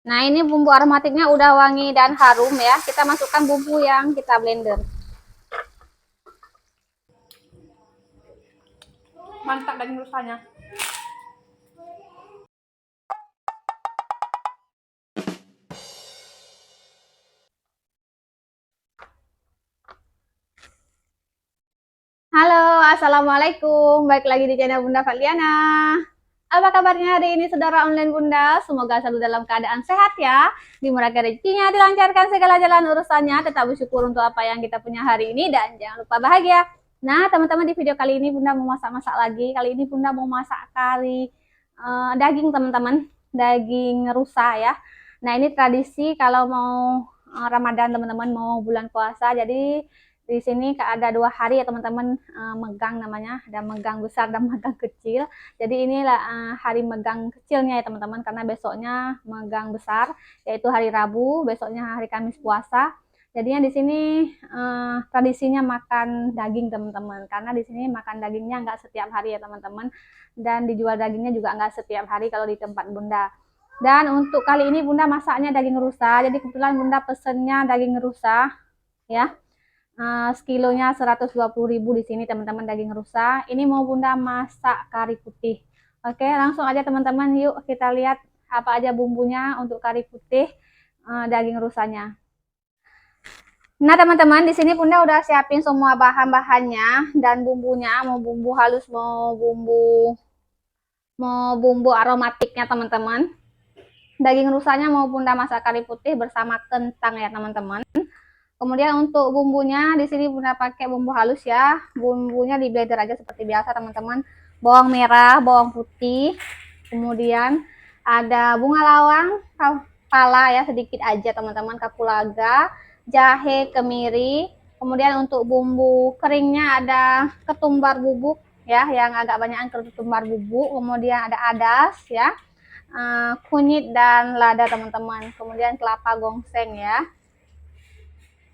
Nah, ini bumbu aromatiknya udah wangi dan harum ya. Kita masukkan bumbu yang kita blender. Mantap daging rusanya. Halo, assalamualaikum. Balik lagi di channel Bunda Fadliana. Apa kabarnya hari ini saudara online Bunda? Semoga selalu dalam keadaan sehat ya. Dimurahkan rezekinya, dilancarkan segala jalan urusannya. Tetap bersyukur untuk apa yang kita punya hari ini dan jangan lupa bahagia. Nah, teman-teman, di video kali ini Bunda mau masak-masak lagi. Kali ini Bunda mau masak kari daging, teman-teman. Daging rusa ya. Nah, ini tradisi kalau mau Ramadan, teman-teman, mau bulan puasa. Jadi di sini ada 2 hari ya teman-teman, megang namanya, ada megang besar dan megang kecil. Jadi inilah hari megang kecilnya ya teman-teman, karena besoknya megang besar, yaitu hari Rabu, besoknya hari Kamis puasa. Jadinya di sini tradisinya makan daging teman-teman, karena di sini makan dagingnya nggak setiap hari ya teman-teman, dan dijual dagingnya juga nggak setiap hari kalau di tempat Bunda. Dan untuk kali ini Bunda masaknya daging rusa, jadi kebetulan Bunda pesennya daging rusa ya. Sekilonya 120.000 di sini teman-teman daging rusa. Ini mau Bunda masak kari putih. Oke, langsung aja teman-teman, yuk kita lihat apa aja bumbunya untuk kari putih daging rusanya. Nah teman-teman, di sini Bunda udah siapin semua bahan-bahannya dan bumbunya, mau bumbu halus mau bumbu aromatiknya teman-teman. Daging rusanya mau Bunda masak kari putih bersama kentang ya teman-teman. Kemudian untuk bumbunya di sini Bunda pakai bumbu halus ya. Bumbunya di blender aja seperti biasa teman-teman. Bawang merah, bawang putih. Kemudian ada bunga lawang, pala ya sedikit aja teman-teman, kapulaga, jahe, kemiri. Kemudian untuk bumbu keringnya ada ketumbar bubuk ya, yang agak banyakan ketumbar bubuk. Kemudian ada adas ya, kunyit dan lada teman-teman. Kemudian kelapa gongseng ya.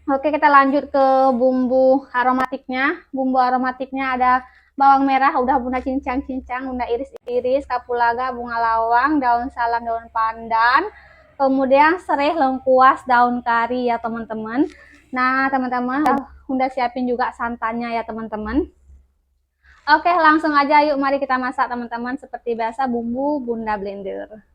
Oke, kita lanjut ke bumbu aromatiknya. Bumbu aromatiknya ada bawang merah, udah Bunda cincang-cincang, Bunda iris-iris, kapulaga, bunga lawang, daun salam, daun pandan, kemudian serai, lengkuas, daun kari ya teman-teman. Nah teman-teman, Bunda siapin juga santannya ya teman-teman. Oke, langsung aja yuk, mari kita masak teman-teman. Seperti biasa bumbu Bunda blender.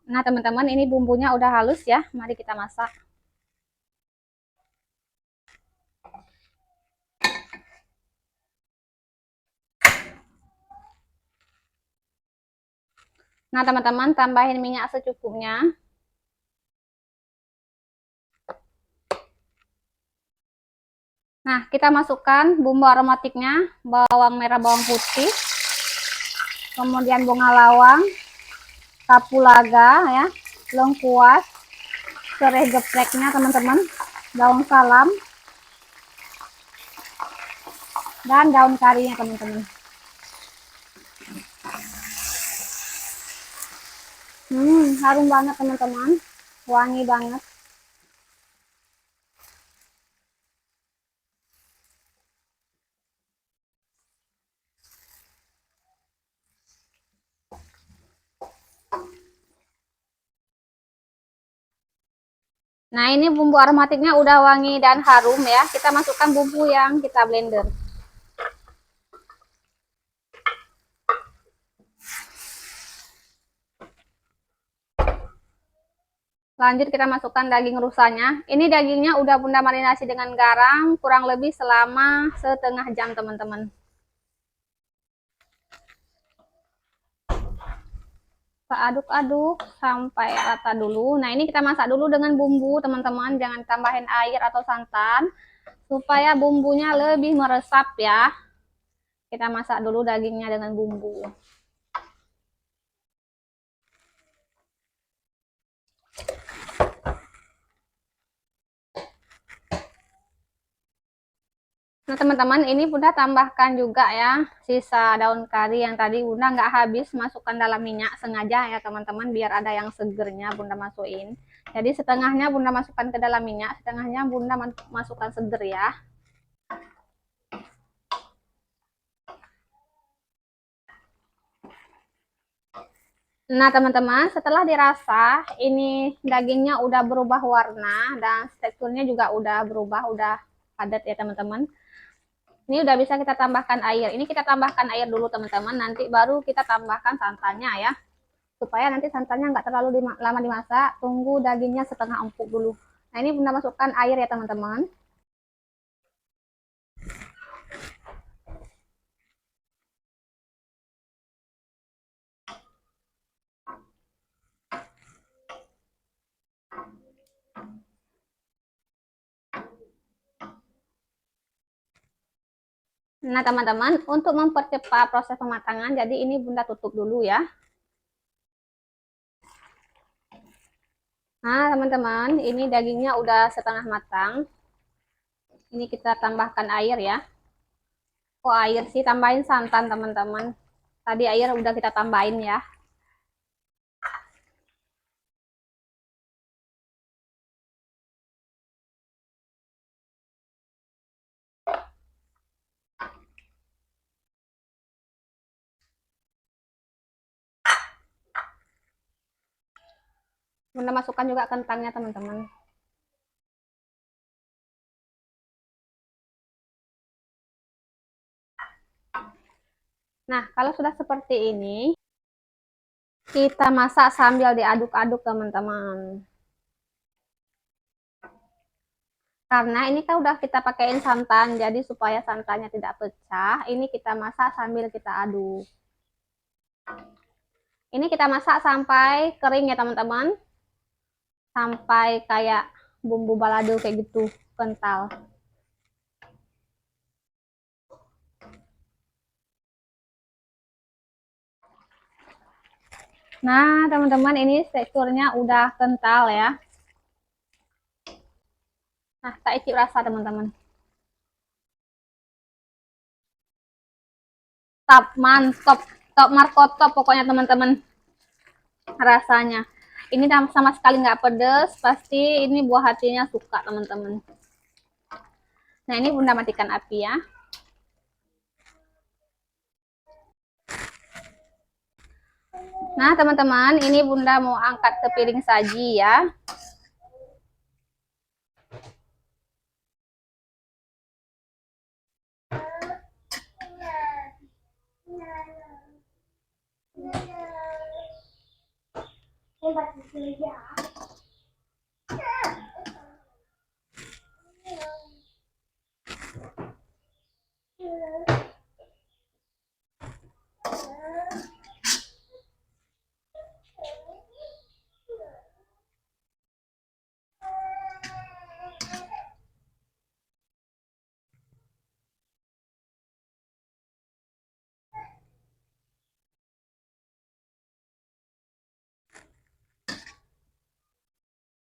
Nah teman-teman, ini bumbunya udah halus ya, mari kita masak. Nah teman-teman, tambahin minyak secukupnya. Nah, kita masukkan bumbu aromatiknya, bawang merah, bawang putih, kemudian bunga lawang, kapulaga ya, lengkuas, serai gepreknya teman-teman, daun salam, dan daun karinya teman-teman. Harum banget teman-teman, wangi banget. Nah, ini bumbu aromatiknya udah wangi dan harum ya. Kita masukkan bumbu yang kita blender. Lanjut kita masukkan daging rusanya. Ini dagingnya udah Bunda marinasi dengan garam kurang lebih selama setengah jam teman-teman. Kita aduk-aduk sampai rata dulu. Nah, ini kita masak dulu dengan bumbu teman-teman, jangan tambahin air atau santan. Supaya bumbunya lebih meresap ya. Kita masak dulu dagingnya dengan bumbu. Nah teman-teman, ini Bunda tambahkan juga ya sisa daun kari yang tadi Bunda nggak habis masukkan dalam minyak, sengaja ya teman-teman, biar ada yang segernya Bunda masukin. Jadi setengahnya Bunda masukkan ke dalam minyak, setengahnya Bunda masukkan seger ya. Nah teman-teman, setelah dirasa ini dagingnya udah berubah warna dan teksturnya juga udah berubah, udah padat ya teman-teman. Ini udah bisa kita tambahkan air. Ini kita tambahkan air dulu teman-teman, nanti baru kita tambahkan santannya ya. Supaya nanti santannya nggak terlalu lama dimasak, tunggu dagingnya setengah empuk dulu. Nah ini Bunda masukkan air ya teman-teman. Nah teman-teman, untuk mempercepat proses pematangan, jadi ini Bunda tutup dulu ya. Nah teman-teman, ini dagingnya udah setengah matang. Ini kita tambahkan air ya. Kok air sih, tambahin santan teman-teman. Tadi air udah kita tambahin ya. Bunda masukkan juga kentangnya teman-teman. Nah kalau sudah seperti ini, kita masak sambil diaduk-aduk teman-teman. Karena ini kan udah kita pakaiin santan, jadi supaya santannya tidak pecah, ini kita masak sambil kita aduk. Ini kita masak sampai kering ya teman-teman. Sampai kayak bumbu balado kayak gitu, kental. Nah teman-teman, ini teksturnya udah kental ya. Nah tak icip rasa teman-teman. Top, mantap, top markotop pokoknya teman-teman rasanya. Ini sama sekali nggak pedes, pasti ini buah hatinya suka teman-teman. Nah ini Bunda matikan api ya. Nah teman-teman, ini Bunda mau angkat ke piring saji ya.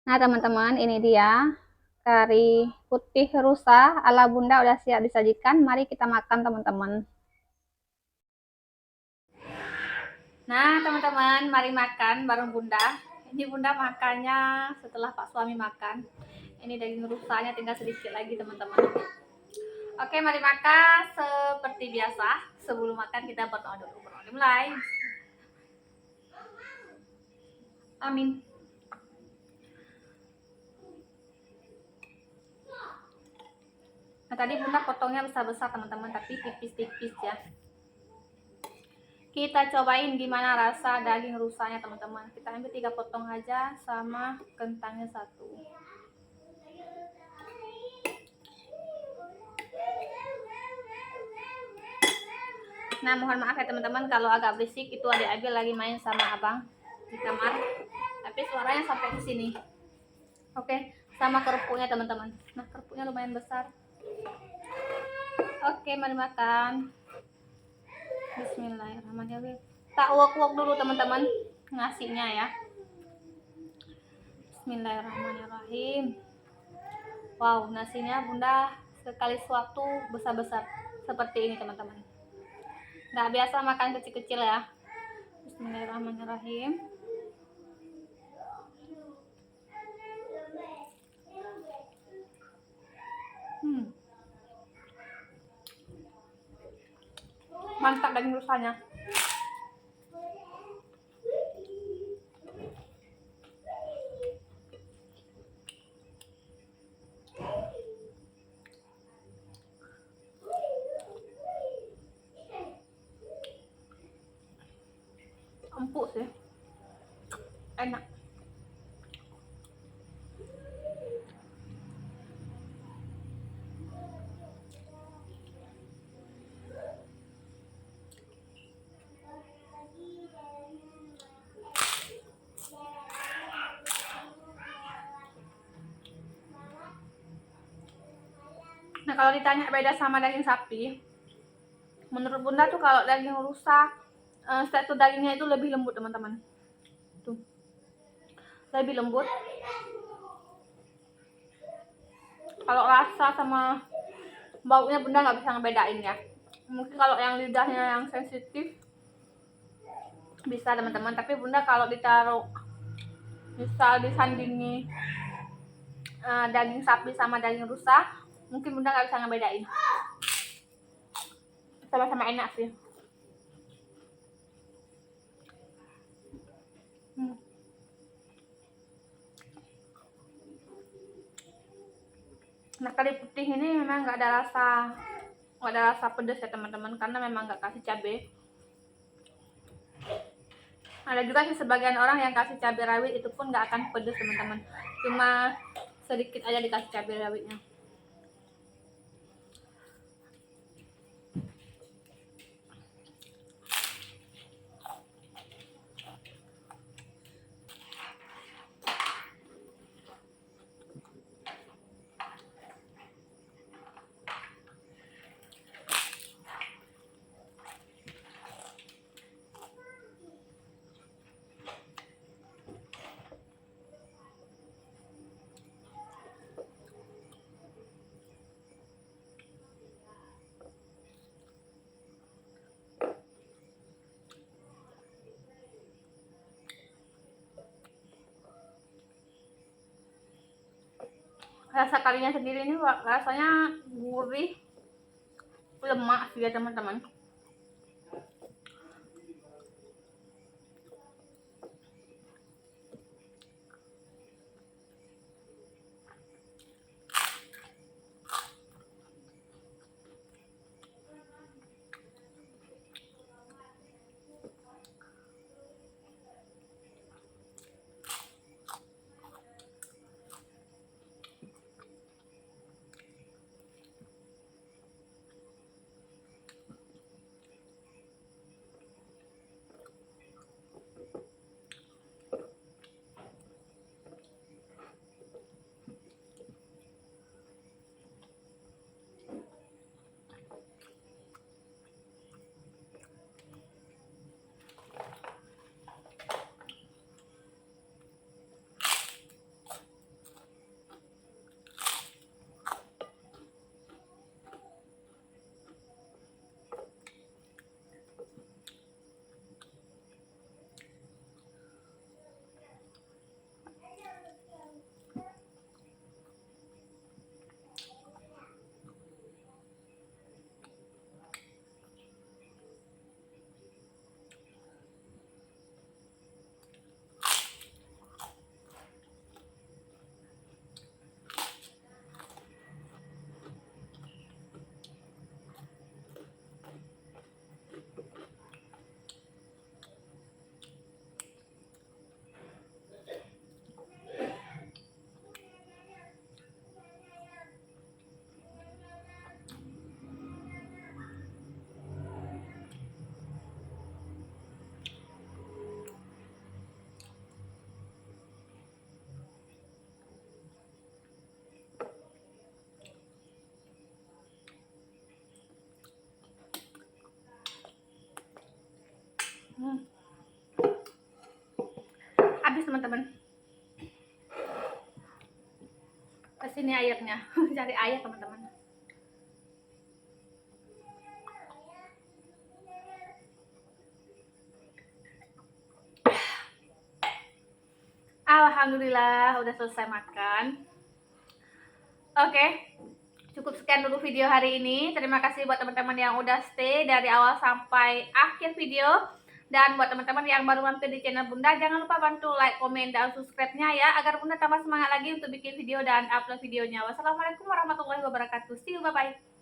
Nah teman-teman, ini dia kari putih rusa ala Bunda udah siap disajikan. Mari kita makan teman-teman. Nah teman-teman, mari makan bareng Bunda. Ini Bunda makannya setelah Pak suami makan. Ini daging rusanya tinggal sedikit lagi teman-teman. Oke, mari makan seperti biasa. Sebelum makan kita berdoa dulu. Berdoa mulai. Amin. Nah tadi Bunda potongnya besar-besar teman-teman, tapi tipis-tipis ya. Kita cobain gimana rasa daging rusanya teman-teman. Kita ambil 3 potong aja sama kentangnya 1. Nah mohon maaf ya teman-teman kalau agak berisik, itu adik-adik lagi main sama abang di kamar. Tapi suaranya sampai ke sini. Oke, sama kerupuknya teman-teman. Nah kerupuknya lumayan besar. Oke, mari makan. Bismillahirrahmanirrahim. Tak uak-uak dulu teman-teman ngasihnya ya. Bismillahirrahmanirrahim. Wow, nasinya bunda sekali suap tuh besar-besar seperti ini teman-teman. Nggak biasa makan kecil-kecil ya. Bismillahirrahmanirrahim. Mantap daging rusanya. Empuk sih, enak. Nah, kalau ditanya beda sama daging sapi, menurut bunda tuh kalau daging rusa, tekstur dagingnya itu lebih lembut teman-teman. Tuh, lebih lembut. Kalau rasa sama baunya bunda nggak bisa ngebedain ya. Mungkin kalau yang lidahnya yang sensitif bisa teman-teman, tapi bunda kalau ditaruh misal disandingi daging sapi sama daging rusa, mungkin bunda nggak bisa ngebedain. Sama-sama enak sih. Nah, kari putih ini memang nggak ada rasa pedas ya teman-teman, karena memang nggak kasih cabai. Ada juga sih sebagian orang yang kasih cabai rawit, itu pun nggak akan pedas teman-teman, cuma sedikit aja dikasih cabai rawitnya. Rasa karinya sendiri ini rasanya gurih, lemak sih ya teman-teman. teman-teman. Kesini airnya, cari air teman-teman. Alhamdulillah udah selesai makan. Oke, cukup sekian dulu video hari ini. Terima kasih buat teman-teman yang udah stay dari awal sampai akhir video. Dan buat teman-teman yang baru mampir di channel Bunda, jangan lupa bantu like, komen, dan subscribe-nya ya, agar Bunda tambah semangat lagi untuk bikin video dan upload videonya. Wassalamualaikum warahmatullahi wabarakatuh. See you, bye-bye.